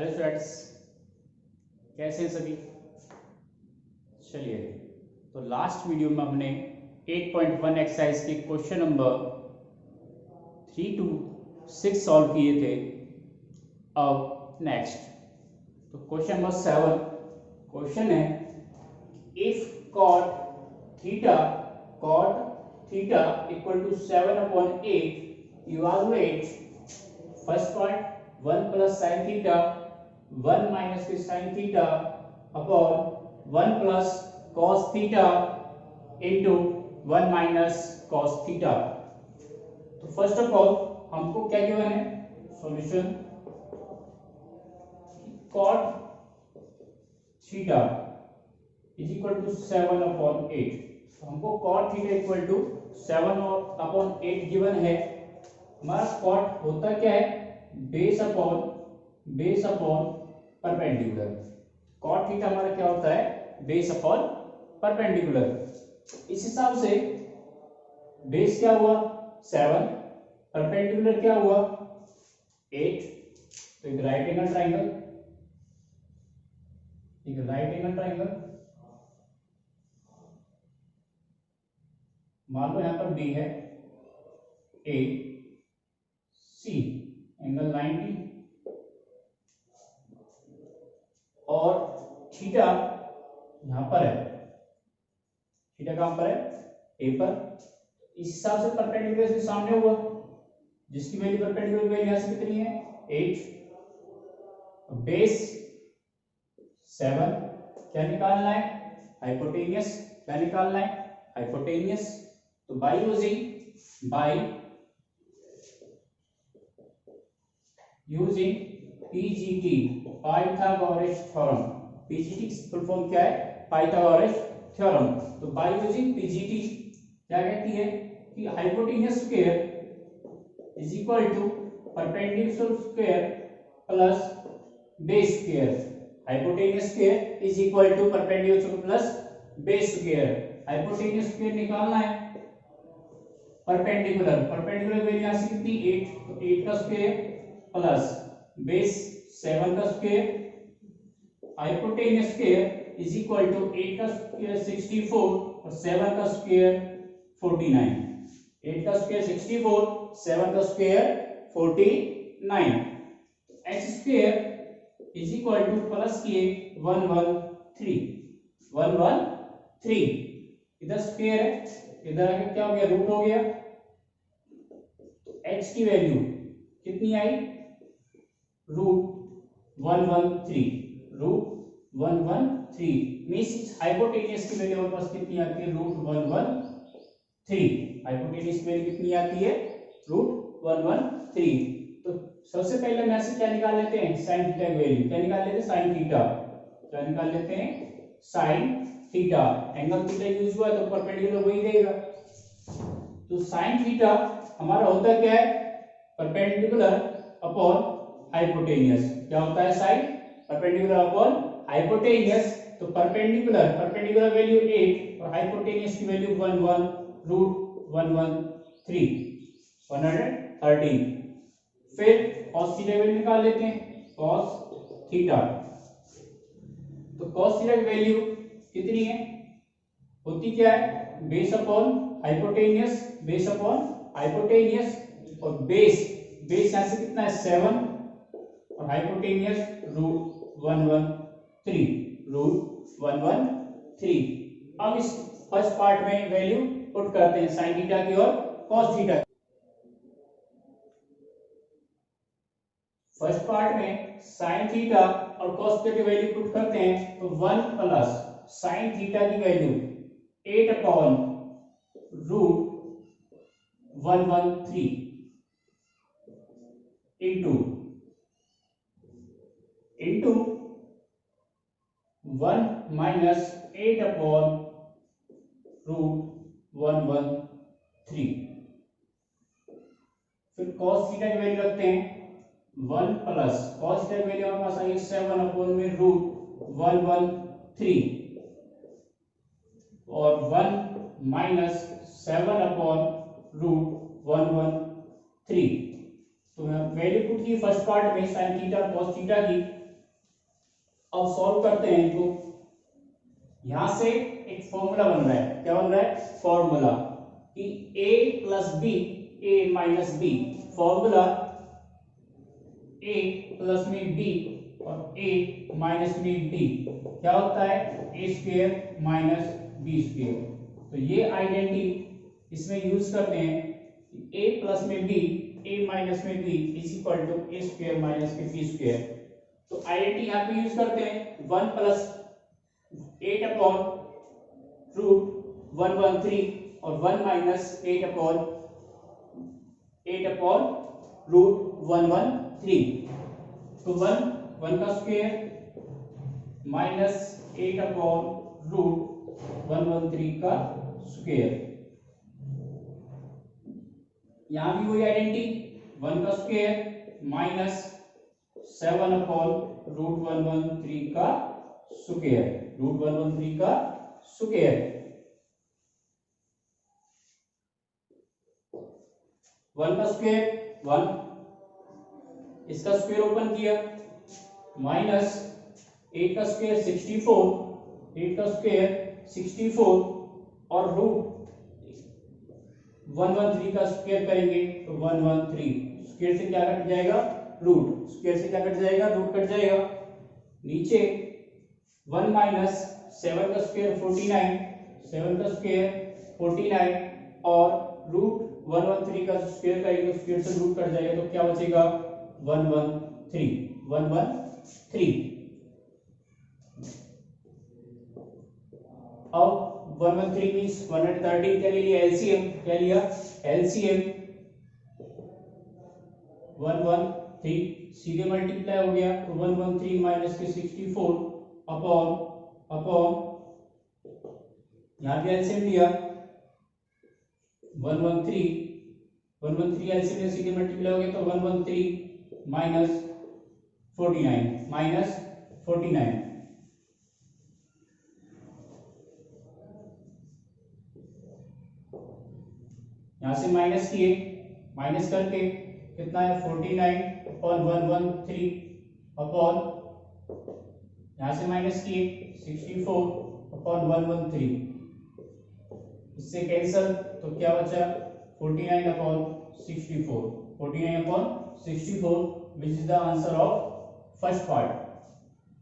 Hello students, कैसे हैं सभी। चलिए, तो लास्ट वीडियो में हमने 8.1 एक्सरसाइज के क्वेश्चन नंबर 3 to 6 सॉल्व किए थे। अब नेक्स्ट तो क्वेश्चन नंबर 7 क्वेश्चन है, if cot theta equal to 7/8, evaluate first part 1 plus sine theta 1 minus के sine theta upon 1 plus cos theta into 1 minus cos theta. तो first of all हमको क्या given है, solution cot theta is equal to 7/8। तो हमको cot theta equal to 7/8 given है। हमारा cot होता क्या है, base upon perpendicular. Cot theta हमारा क्या होता है, बेस अपॉन परपेंडिकुलर। इस हिसाब से बेस क्या हुआ 7, परपेंडिकुलर क्या हुआ 8। तो एक राइट एंगल ट्राइंगल मान लो यहां पर बी है, ए सी एंगल 90 और थीटा यहां पर है, थीटा कहां पर है, ए पर। इस हिसाब से परपेंडिकुलर से सामने हुआ, जिसकी वैल्यू परपेंडिकुलर वैल्यू यहां से कितनी है 8। बेस 7, क्या निकालना है, हाइपोटेनियस। क्या निकालना है, हाइपोटेनियस। तो by using PGT Pythagoras theorem. PGT की फुल फॉर्म क्या है, पाइथागोरस थ्योरम। तो बाय यूजिंग पीजीटी क्या कहती है कि hypotenuse square is equal to perpendicular square plus base square. Hypotenuse square is equal to perpendicular plus base square. Hypotenuse square निकालना है, परपेंडिकुलर वैल्यू यहां से कितनी 8, तो 8 का स्क्वायर प्लस बेस 7 का square. Hypotenuse square is equal to 8 का square 64 और 7 का स्क्वायर 49। 8 का स्क्वायर 64, 7 का square 49। x square is equal two plus किए 113 इधर स्क्वायर है, इधर आके क्या हो गया, रूट हो गया। तो x की वैल्यू कितनी आई, √113 मींस हाइपोटेनियस की वैल्यू हमारे पास कितनी आती है, √113। हाइपोटेनियस की वैल्यू कितनी आती है, √113। तो सबसे पहले हम ऐसे क्या निकाल लेते हैं, साइन थीटा की वैल्यू। क्या निकाल लेते हैं, साइन थीटा। क्या निकाल लेते हैं, sine theta. Angle theta use हुआ तो परपेंडिकुलर वही रहेगा। तो साइन थीटा हमारा होता क्या है, परपेंडिकुलर अपॉन हाइपोटेनियस। क्या होता है, साइन परपेंडिकुलर अपॉन हाइपोटेनियस। तो परपेंडिकुलर वैल्यू 8 और हाइपोटेनियस की वैल्यू 113। फिर cos थीटा वैल्यू निकाल लेते हैं, cos थीटा। तो cos थीटा की वैल्यू कितनी है, होती क्या है, बेस अपॉन हाइपोटेनियस और बेस यहां से कितना है 7 और हाइपोटेनियस √113। अब इस फर्स्ट पार्ट में वैल्यू पुट करते हैं साइन थीटा की और cos थीटा। फर्स्ट पार्ट में साइन थीटा और cos थीटा की वैल्यू पुट करते हैं, तो 1 प्लस साइन थीटा की वैल्यू 8/√113 इंटू 1 माइनस 8/√113। फिर cos थीटा की वैल्यू रखते हैं, 1 प्लस cos थीटा की वैल्यू हमारे पास आई 7/√113 और 1 माइनस 7/√113। तो वैल्यू पुट की फर्स्ट पार्ट में साइन थीटा और cos थीटा की, अब सॉल्व करते हैं इनको। यहां से एक फॉर्मूला बन रहा है, क्या बन रहा है? फॉर्मूला कि a plus B, a minus B, formula a plus में b और a माइनस में b क्या होता है? a square minus b square. तो ये आइडेंटिटी इसमें यूज करते हैं, a प्लस में b, a माइनस में b is equal to a square minus b square. तो आइडेंटिटी यहाँ पे यूज करते हैं 1 प्लस 8 अपॉन रूट 113 और 1 माइनस 8 अपॉन रूट 113। तो 1 का स्क्वायर माइनस 8 अपॉन रूट 113 का स्क्वायर। यहां भी वही आइडेंटिटी 1 का स्क्वायर माइनस 7 अपॉन रूट 113 का स्क्वायर, रूट 113 का स्क्वायर। 1 का स्क्वायर 1, इसका स्क्वायर ओपन किया, माइनस 8 का स्क्वायर 64, 8 का स्क्वायर 64 और रूट 113 का स्क्वायर करेंगे तो 113। स्क्वायर से क्या कट जाएगा? रूट। स्क्वायर से क्या कट जाएगा? रूट कट जाएगा। नीचे 1 माइनस 7 का स्क्वायर 49, 7 का स्क्वायर 49 और रूट 113 का स्क्वायर करेंगे तो स्क्वायर से रूट कट जाएगा, तो क्या बचेगा? 113, 113। अब 113 मींस 113 क्या ले लिया? एलसीएम। क्या लिया? एलसीएम 113 सीधे मल्टीप्लाई हो गया तो 113 माइनस के 64 अपॉन यहां पे एलसीएम लिया 113 एलसीएम में सीधे मल्टीप्लाई हो गया तो 113 माइनस 49 यहां से माइनस किए, माइनस करके कितना है? 49 अपॉन 113 अपॉन यहां से माइनस किए 64 अपॉन 113, इससे कैंसल तो क्या बचा? 49 upon 64, 49 upon 64 which is the answer of first part,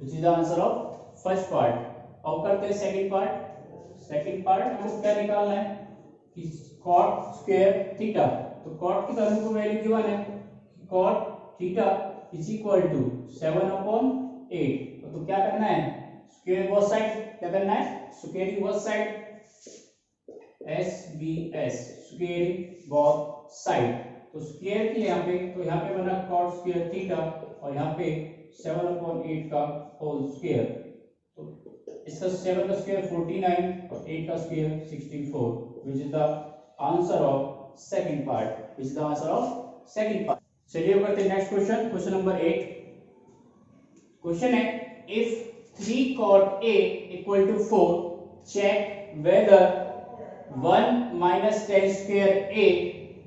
which is the answer of first part। अब करते हैं सेकंड पार्ट। सेकंड पार्ट हमको क्या निकालना है कि cot स्क्वायर थीटा। तो cot की वैल्यू को वैल्यू गिवन है, cot theta is equal to 7 upon 8। तो क्या करना है? Square both side. क्या करना है? Squaring both side, SBS squaring both side. तो स्क्वायर किया यहाँ पे, तो यहाँ पे बना cot स्क्वायर थीटा और यहाँ पे 7 अपॉन 8 का होल स्क्वायर। तो इसका 7 का स्क्वायर 49 और 8 का square 64 which is the answer of second part, which is the answer of second part। चलिए करते हैं next question, question number 8। Question है if 3 cot A equal to 4 check whether 1 minus tan square A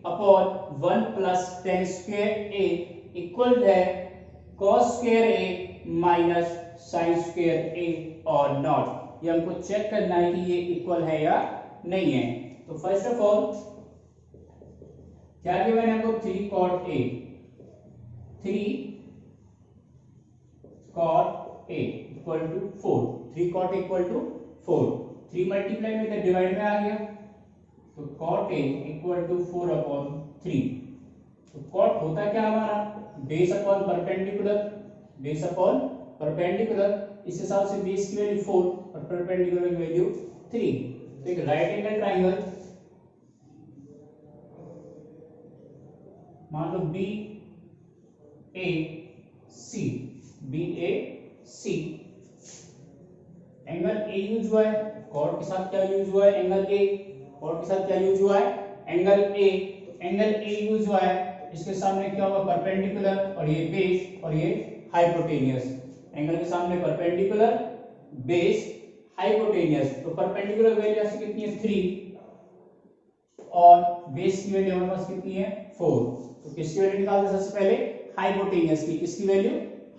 upon 1 plus tan square A equal है cos square A minus sin square A or not। ये हमको check करना है कि ये equal है या नहीं है। तो फर्स्ट ऑफ ऑल क्या गिवन है हमको? 3 cot A, 3 cot A equal to 4, 3 cot A equal to 4, 3 multiply में तो डिवाइड में आ गया तो cot A equal to 4 upon 3। तो cot होता क्या हमारा? Base upon perpendicular, base upon perpendicular. इस हिसाब से बेस की वैल्यू 4 और परपेंडिकुलर की वैल्यू 3। तो एक राइट एंगल ट्राइंगल मान लो B A C, B A C, angle A use हुआ है, कॉर्ड के साथ क्या यूज हुआ है? Angle A. कॉर्ड के साथ क्या यूज हुआ है? Angle A. तो एंगल ए यूज हुआ है, इसके सामने क्या होगा? परपेंडिकुलर और ये बेस और ये हाइपोटेनियस। एंगल के सामने परपेंडिकुलर, बेस, हाइपोटेनियस। तो परपेंडिकुलर वैल्यू ऐसे कितनी है? 3 और बेस की वैल्यू हमारे पास कितनी है? 4। तो किसकी वैल्यू निकालते हैं सबसे पहले? हाइपोटेनियस की। किसकी वैल्यू?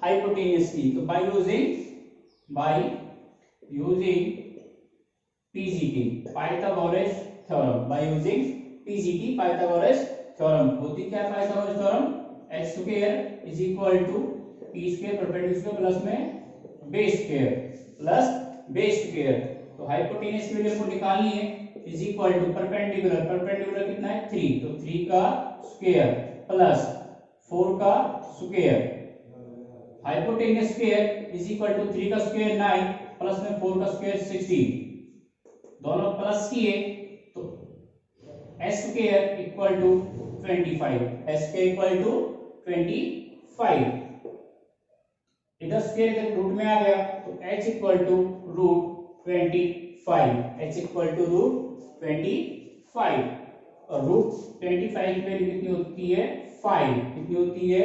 हाइपोटेनियस की। तो by using by using PGT Pythagoras theorem, by using PGT Pythagoras theorem. होती क्या Pythagoras theorem, X square is equal to P square perpendicular plus में B square plus B square. तो hypotenuse की value हमको निकालनी है, is equal to perpendicular, perpendicular कितना है 3, तो 3 का स्क्वायर प्लस 4 का square, hypotenuse square is equal to 3 का स्क्वायर 9 प्लस में 4 का स्क्वायर 16, दोनों प्लस किए तो S square equal to 25, S square equal to 25, इधर स्क्वायर इधर रूट में आ गया तो h equal to root 25, h equal to root 25, और रूट 25 की वैल्यू कितनी होती है 5, कितनी होती है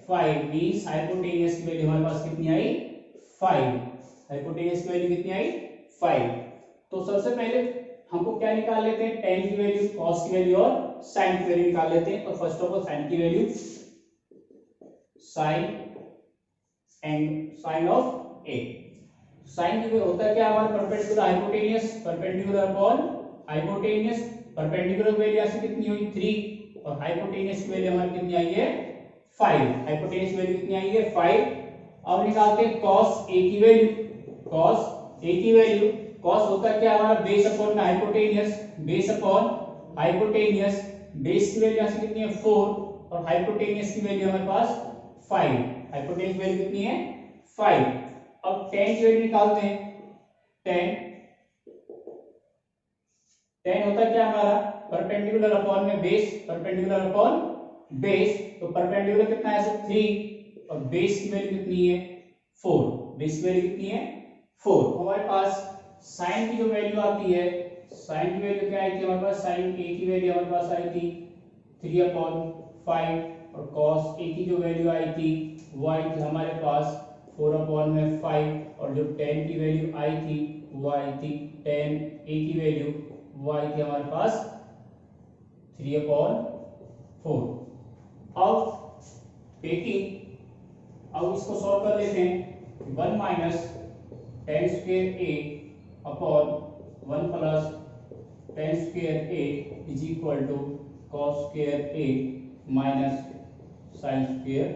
5, मींस हाइपोटेनस की वैल्यू हमारे पास कितनी आई 5, हाइपोटेनस की वैल्यू कितनी आई 5। तो सबसे पहले हमको क्या निकाल लेते हैं, tan की वैल्यू, cos की वैल्यू और sin की वैल्यू निकाल लेते हैं। तो फर्स्ट ऑफ ऑल sin की value, sin and sine of A, sine की होता क्या हमारा perpendicular hypotenuse, perpendicular upon hypotenuse, perpendicular value ऐसे कितनी हुई 3 और हाइपोटेनियस की वैल्यू हमारी कितनी आई है 5, हाइपोटेनियस वैल्यू कितनी आई है 5। अब निकालते हैं cos a की वैल्यू, cos a की वैल्यू, cos होता क्या हमारा बेस अपॉन में hypotenuse, base upon hypotenuse, base की वैल्यू ऐसे कितनी है 4 और हाइपोटेनियस की वैल्यू हमारे पास 5, हाइपोटेनस वैल्यू कितनी है 5। अब tan की वैल्यू निकालते हैं, tan होता क्या हमारा परपेंडिकुलर अपॉन में बेस, परपेंडिकुलर अपॉन बेस, तो परपेंडिकुलर कितना है 3 और बेस की वैल्यू कितनी है 4, बेस की वैल्यू कितनी है 4। हमारे पास sin की जो वैल्यू आती है, sin की वैल्यू क्या आई थी हमारे पास, sin a की वैल्यू हमारे पास आई थी 3/5 और cos a की जो वैल्यू आई थी वो आई थी हमारे पास 4/5 और जो tan की वैल्यू आई थी वो आई थी tan a की वैल्यू वो आई थी हमारे पास 3/4। अब टेकिंग, अब इसको सॉल्व कर लेते हैं, 1 minus tan square a upon 1 plus tan square a is equal to cos square a minus sin square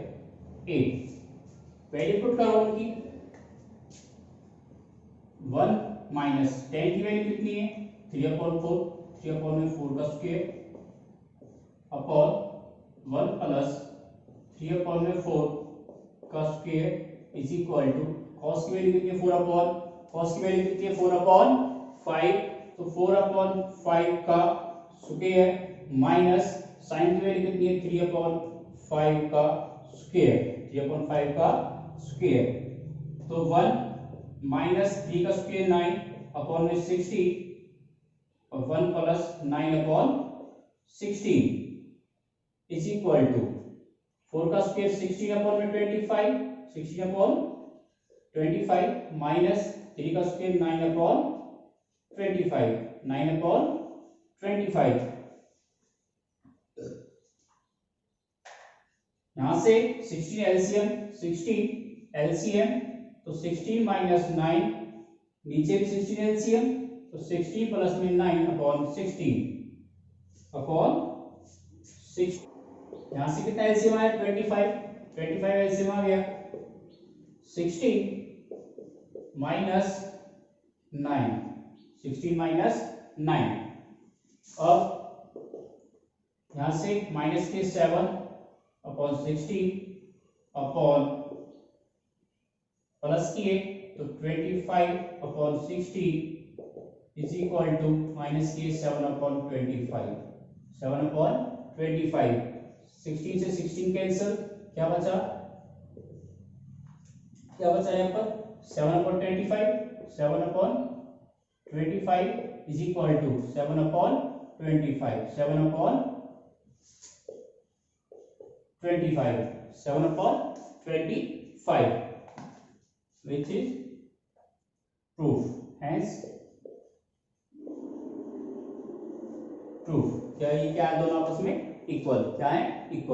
a। Value put करो उनकी, 1 माइनस tan की वैल्यू कितनी है 3/4, 3/4 का स्क्वायर अपॉन 1 प्लस 3/4 का square is equal to cos की value कितनी है 4/, cos की वैल्यू कितनी है 4/5, तो 4/5 का स्क्वायर माइनस sin की वैल्यू कितनी है 3/5 का स्क्वायर, 3/5 का स्क्वायर, तो 1 माइनस 3 का स्क्वायर 9 अपॉन में 60 और 1 प्लस 9/16 इज इक्वल टू 4 का स्क्वायर 16/25, 16/25 माइनस 3 का स्क्वायर 9/25, 9/25। यहां से 16 एलसीएम, 16 एलसीएम, तो 16 माइनस 9, नीचे भी 16 एलसीएम, तो 16 प्लस में 9/16 अपॉन 6, यहां से कितना एलसीएम आया 25, 25 एलसीएम आ गया, 16 माइनस 9, 16 माइनस 9। अब यहां से माइनस के 7/16 अपॉन प्लस किए तो 25/60 इज इक्वल टू माइनस किए 7/25, 7/25, 16 से 16 कैंसिल, क्या बचा, क्या बचा यहाँ पर 7/25, 7/25 is equal to 7/25, 7/25, 7/25 which is proof, hence proof। क्या ये क्या दोनों आपस में इक्वल, क्या है इक्वल।